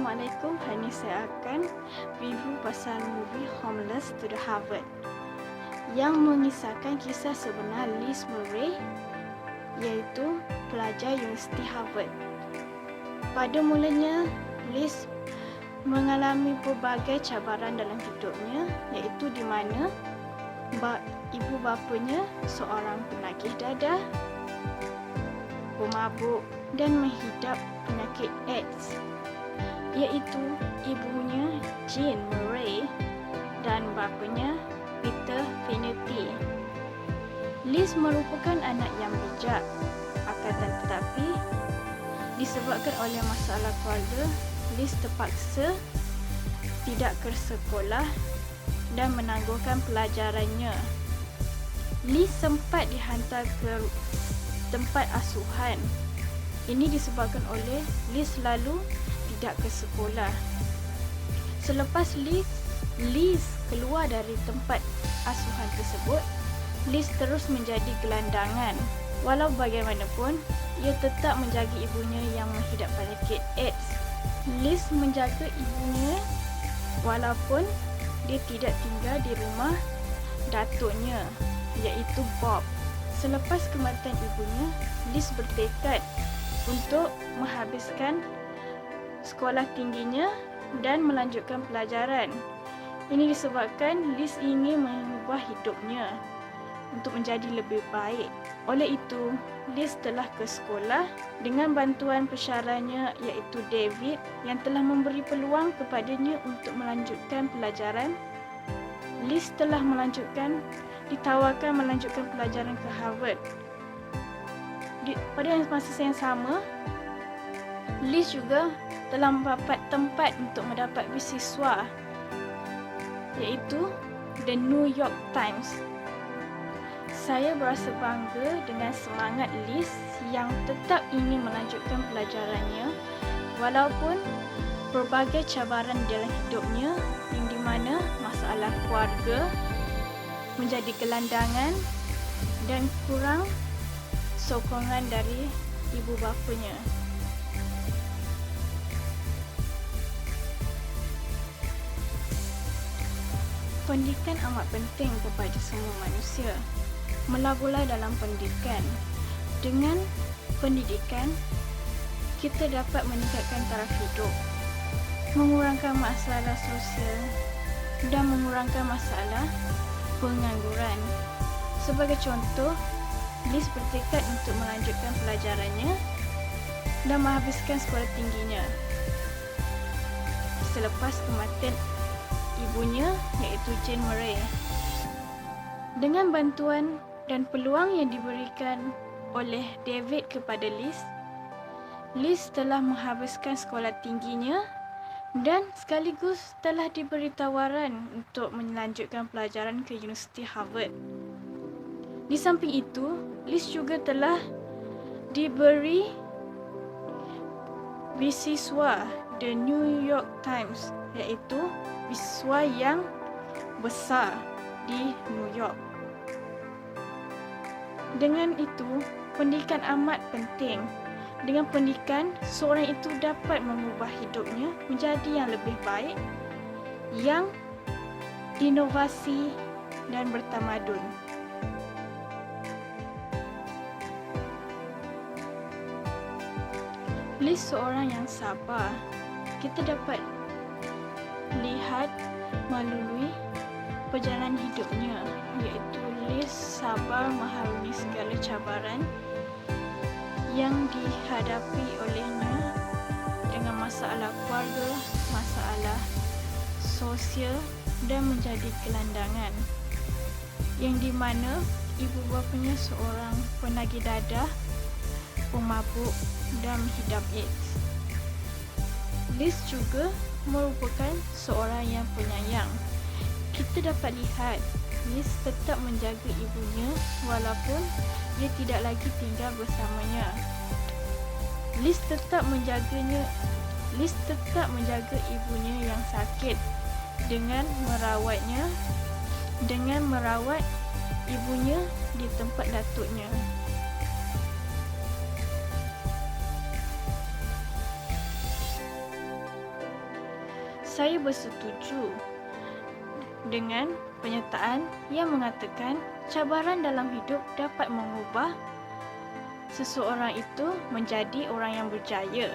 Assalamualaikum. Hari ini saya akan review pasal movie Homeless to the Harvard yang mengisahkan kisah sebenar Liz Murray, iaitu pelajar Universiti Harvard. Pada mulanya, Liz mengalami pelbagai cabaran dalam hidupnya, iaitu di mana ibu bapanya seorang penagih dadah, pemabuk dan menghidap penyakit AIDS, iaitu ibunya Jean Murray dan bapanya Peter Finnerty. Liz merupakan anak yang bijak, akan tetapi disebabkan oleh masalah keluarga, Liz terpaksa tidak ke sekolah dan menangguhkan pelajarannya. Liz sempat dihantar ke tempat asuhan. Ini disebabkan oleh Liz selalu tidak ke sekolah. Selepas Liz keluar dari tempat asuhan tersebut, Liz terus menjadi gelandangan. Walau bagaimanapun, ia tetap menjaga ibunya yang menghidap penyakit AIDS. Liz menjaga ibunya walaupun dia tidak tinggal di rumah datuknya, iaitu Bob. Selepas kematian ibunya, Liz bertekad untuk menghabiskan sekolah tingginya dan melanjutkan pelajaran. Ini disebabkan Liz ingin mengubah hidupnya untuk menjadi lebih baik. Oleh itu, Liz telah ke sekolah dengan bantuan pensyarahnya, iaitu David, yang telah memberi peluang kepadanya untuk melanjutkan pelajaran. Liz telah ditawarkan melanjutkan pelajaran ke Harvard. Pada masa yang sama, Liz juga telah mendapat tempat untuk mendapat beasiswa, iaitu The New York Times. Saya berasa bangga dengan semangat Liz yang tetap ingin melanjutkan pelajarannya walaupun berbagai cabaran dalam hidupnya, yang di mana masalah keluarga, menjadi gelandangan dan kurang sokongan dari ibu bapanya. Pendidikan amat penting kepada semua manusia. Mula-mula dalam pendidikan. Dengan pendidikan, kita dapat meningkatkan taraf hidup, mengurangkan masalah sosial dan mengurangkan masalah pengangguran. Sebagai contoh, Liz bertekad untuk melanjutkan pelajarannya dan menghabiskan sekolah tingginya selepas kematian ibunya, iaitu Jean Murray. Dengan bantuan dan peluang yang diberikan oleh David kepada Liz telah menghabiskan sekolah tingginya dan sekaligus telah diberi tawaran untuk melanjutkan pelajaran ke Universiti Harvard. Di samping itu, Liz juga telah diberi beasiswa The New York Times, iaitu beasiswa yang besar di New York. Dengan itu, pendidikan amat penting. Dengan pendidikan, seorang itu dapat mengubah hidupnya menjadi yang lebih baik, yang inovasi dan bertamadun. Liz seorang yang sabar. Kita dapat lihat melalui perjalanan hidupnya, iaitu Liz sabar mengharungi segala cabaran yang dihadapi olehnya dengan masalah keluarga, masalah sosial dan menjadi gelandangan, yang di mana ibu bapanya seorang penagih dadah, pemabuk dan menghidap AIDS. Liz juga merupakan seorang yang penyayang. Kita dapat lihat Liz tetap menjaga ibunya walaupun dia tidak lagi tinggal bersamanya. Liz tetap menjaga ibunya yang sakit dengan merawat ibunya di tempat datuknya. saya bersetuju dengan pernyataan yang mengatakan cabaran dalam hidup dapat mengubah seseorang itu menjadi orang yang berjaya.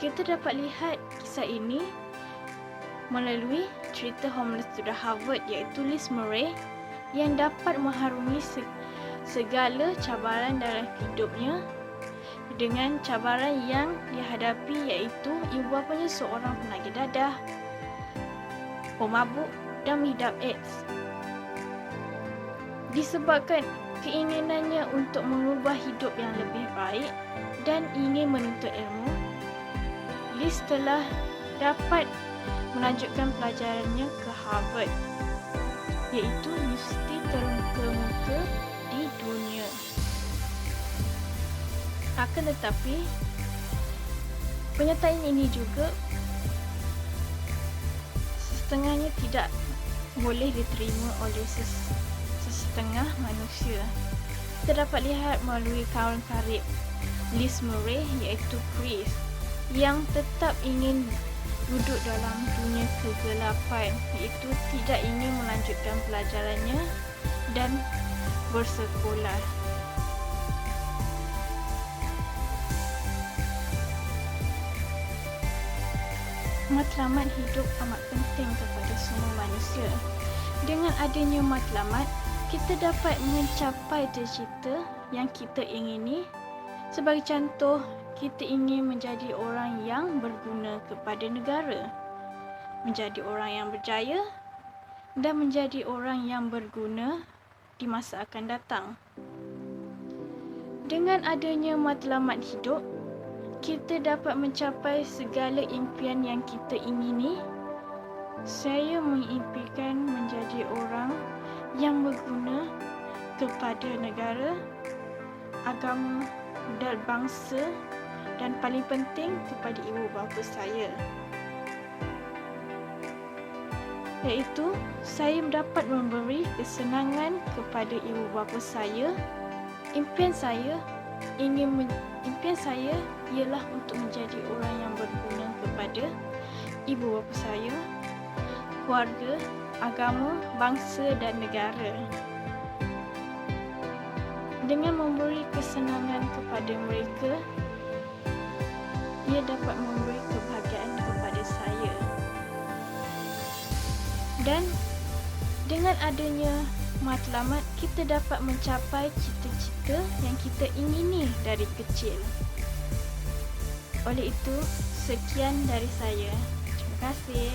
Kita dapat lihat kisah ini melalui cerita Homeless to the Harvard, iaitu Liz Murray yang dapat mengharungi segala cabaran dalam hidupnya dengan cabaran yang dihadapi, iaitu ibu bapanya seorang penagih dadah, pemabuk dan mengidap AIDS. Disebabkan keinginannya untuk mengubah hidup yang lebih baik dan ingin menuntut ilmu, Liz telah dapat melanjutkan pelajarannya ke Harvard, iaitu universiti terkemuka di dunia. Akan tetapi, pernyataan ini juga setengahnya tidak boleh diterima oleh sesetengah manusia. Kita dapat lihat melalui kawan karib Liz Murray, iaitu Chris, yang tetap ingin duduk dalam dunia kegelapan, iaitu tidak ingin melanjutkan pelajarannya dan bersekolah. Matlamat hidup amat penting kepada semua manusia. Dengan adanya matlamat, kita dapat mencapai cita-cita yang kita ingini. Sebagai contoh, kita ingin menjadi orang yang berguna kepada negara, menjadi orang yang berjaya dan menjadi orang yang berguna di masa akan datang. Dengan adanya matlamat hidup, kita dapat mencapai segala impian yang kita ingini. Saya mengimpikan menjadi orang yang berguna kepada negara, agama dan bangsa, dan paling penting kepada ibu bapa saya, iaitu saya dapat memberi kesenangan kepada ibu bapa saya. Impian saya ialah untuk menjadi orang yang berguna kepada ibu bapa saya, keluarga, agama, bangsa dan negara. Dengan memberi kesenangan kepada mereka, ia dapat memberi kebahagiaan kepada saya. Dan dengan adanya matlamat, kita dapat mencapai cita-cita yang kita ingini dari kecil. Oleh itu, sekian dari saya. Terima kasih.